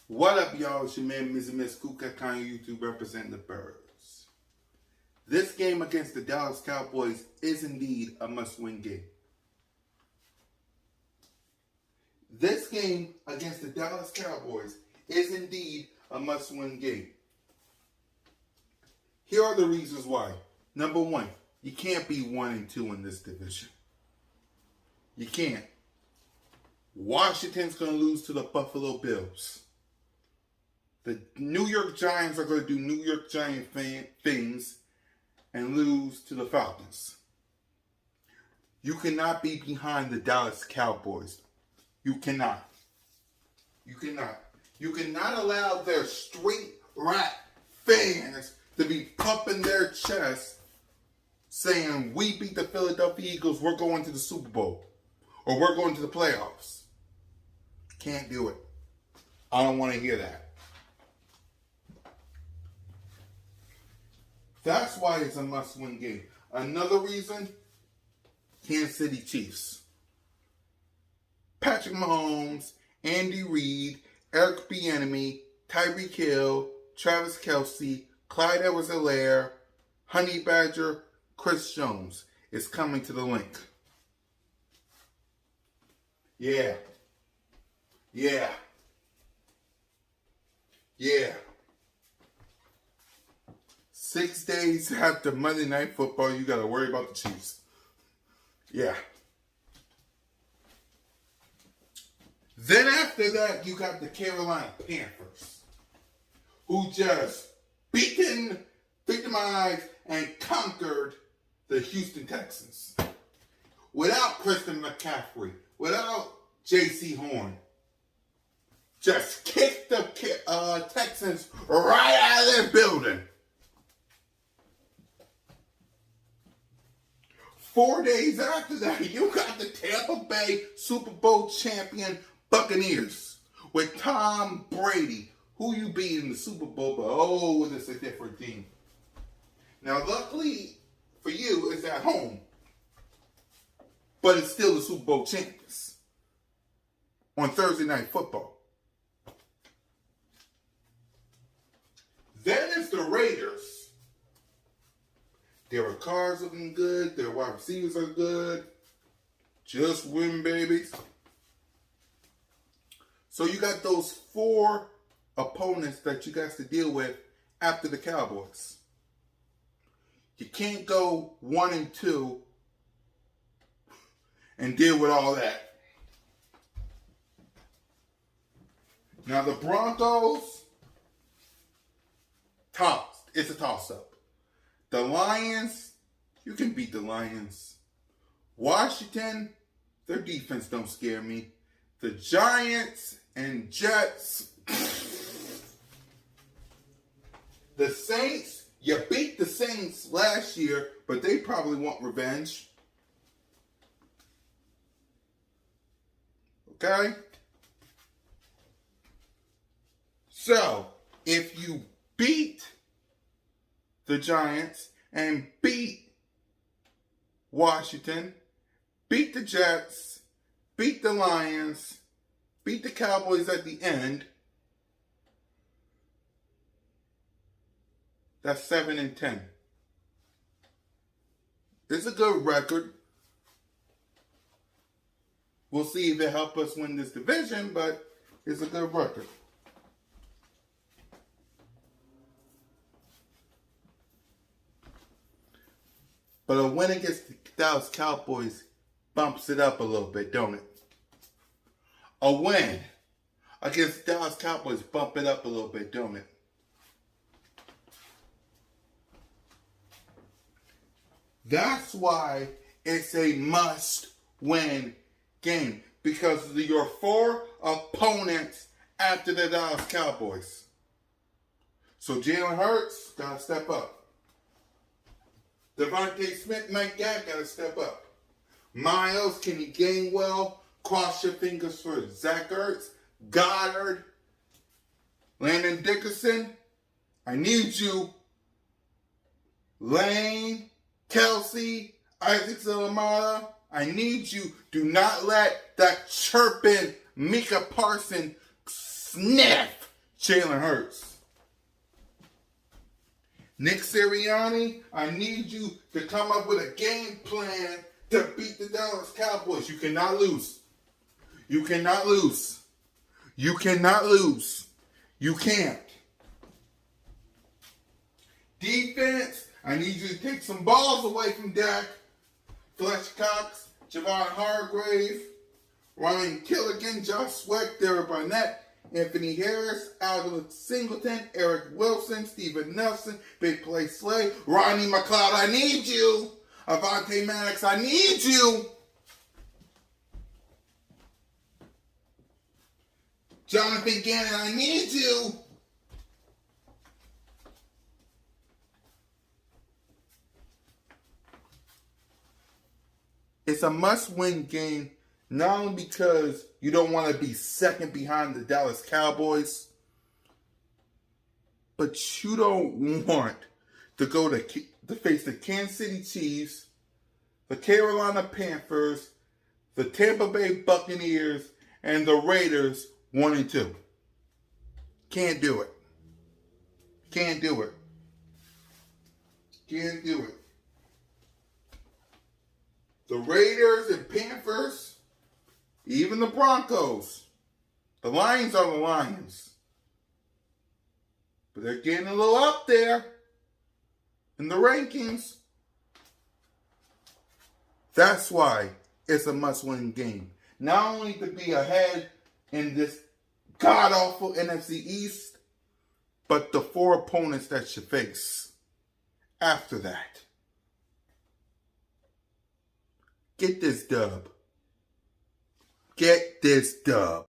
What up, y'all? It's your man, Miss Kuka Kanye YouTube representing the Birds. This game against the Dallas Cowboys is indeed a must-win game. This game against the Dallas Cowboys is indeed a must-win game. Here are the reasons why. Number one, you can't be 1-2 in this division. You can't. Washington's going to lose to the Buffalo Bills. The New York Giants are going to do New York Giant things and lose to the Falcons. You cannot be behind the Dallas Cowboys. You cannot. You cannot. You cannot allow their straight rat fans to be pumping their chest saying, we beat the Philadelphia Eagles, we're going to the Super Bowl. Or we're going to the playoffs. Can't do it. I don't want to hear that. That's why it's a must-win game. Another reason, Kansas City Chiefs. Patrick Mahomes, Andy Reid, Eric Bieniemy, Tyreek Hill, Travis Kelce, Clyde Edwards-Helaire, Honey Badger, Chris Jones is coming to the link. Yeah. 6 days after Monday Night Football, you got to worry about the Chiefs. Yeah. Then after that, you got the Carolina Panthers, who just victimized and conquered the Houston Texans. Without Christian McCaffrey, without J.C. Horn. Just kicked the Texans right out of their building. 4 days after that, you got the Tampa Bay Super Bowl champion Buccaneers with Tom Brady, who you beat in the Super Bowl, but oh, this is a different team. Now, luckily for you, it's at home, but it's still the Super Bowl champions on Thursday Night Football. Then it's the Raiders. Derek Carr's looking good. Their wide receivers are good. Just win, babies. So you got those 4 opponents that you got to deal with after the Cowboys. You can't go 1-2 and deal with all that. Now the Broncos, it's a toss-up. The Lions, you can beat the Lions. Washington, their defense don't scare me. The Giants and Jets. The Saints, you beat the Saints last year, but they probably want revenge. Okay? So, if you beat the Giants and beat Washington, beat the Jets, beat the Lions, beat the Cowboys at the end, that's 7-10. It's a good record. We'll see if it helps us win this division, but it's a good record. But a win against the Dallas Cowboys bumps it up a little bit, don't it? A win against the Dallas Cowboys bump it up a little bit, don't it? That's why it's a must-win game. Because of your 4 opponents after the Dallas Cowboys. So Jalen Hurts got to step up. Devontae Smith, Mike Gap got to step up. Miles, Kenny Gainwell, cross your fingers for Zach Ertz, Goddard, Landon Dickerson. I need you. Lane, Kelsey, Isaac Salamata. I need you. Do not let that chirping Micah Parsons sniff Jalen Hurts. Nick Sirianni, I need you to come up with a game plan to beat the Dallas Cowboys. You cannot lose. You cannot lose. You cannot lose. You can't. Defense, I need you to take some balls away from Dak. Fletcher Cox, Javon Hargrave, Ryan Killigan, Josh Sweat, Derek Barnett, Anthony Harris, Alden Singleton, Eric Wilson, Steven Nelson, Big Play Slay, Ronnie McLeod, I need you. Avante Maddox, I need you. Jonathan Gannon, I need you. It's a must-win game, not only because you don't want to be second behind the Dallas Cowboys, but you don't want to go to face the Kansas City Chiefs, the Carolina Panthers, the Tampa Bay Buccaneers, and the Raiders 1-2. Can't do it. Can't do it. Can't do it. The Raiders and Panthers, even the Broncos, the Lions are the Lions. But they're getting a little up there in the rankings. That's why it's a must-win game. Not only to be ahead in this god-awful NFC East, but the 4 opponents that you face after that. Get this dub. Get this dub.